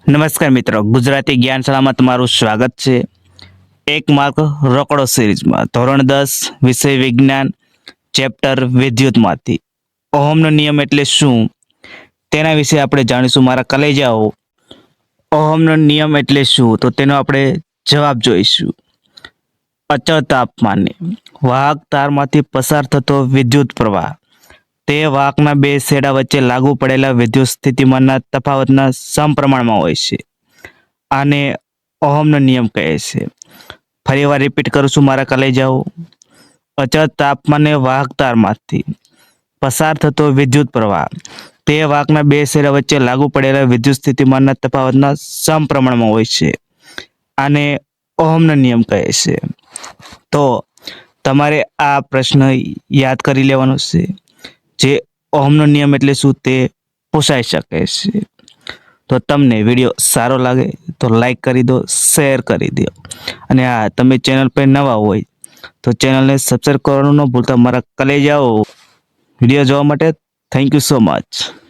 નમસ્કાર મિત્રો, ગુજરાતી જ્ઞાન શાળામાં તમારું સ્વાગત છે. એક માર્ક રોકડો સિરીઝમાં ધોરણ 10 વિષય વિજ્ઞાન ચેપ્ટર વિદ્યુતમાંથી ઓહમનો નિયમ એટલે શું તેના વિશે આપણે જાણીશું. મારા કલેજાઓ, ઓહમનો નિયમ એટલે શું તો તેનો આપણે જવાબ જોઈશું. અચળ તાપમાને વાહક તારમાંથી પસાર થતો વિદ્યુત પ્રવાહ તે વાહકના બે છેડા વચ્ચે લાગુ પડેલા વિદ્યુત સ્થિતિમાનના તફાવતના સમપ્રમાણમાં હોય છે. આને ઓહમનો નિયમ કહે છે. ફરીવાર રિપીટ કરું છું મારા કલેજાઓ. અચળ તાપમાને વાહક તારમાંથી પસાર થતો વિદ્યુત પ્રવાહ તે વાહકના બે છેડા વચ્ચે લાગુ પડેલા વિદ્યુત સ્થિતિમાનના તફાવતના સમપ્રમાણમાં હોય છે. આને ઓહમનો નિયમ કહે છે. તો તમારે આ પ્રશ્ન યાદ કરી લેવાનો છે. જે ઓહમનો નિયમ એટલે શું તે પૂછાઈ શકે છે. તો તમને વિડીયો સારો લાગે તો લાઈક કરી દો, શેર કરી દો, અને હા, તમે ચેનલ પર નવા હોય તો ચેનલને સબસ્ક્રાઈબ કરવાનું ન ભૂલતા. મારા કલેજાઓ, વિડીયો જોવા માટે થેન્ક યુ સો મચ.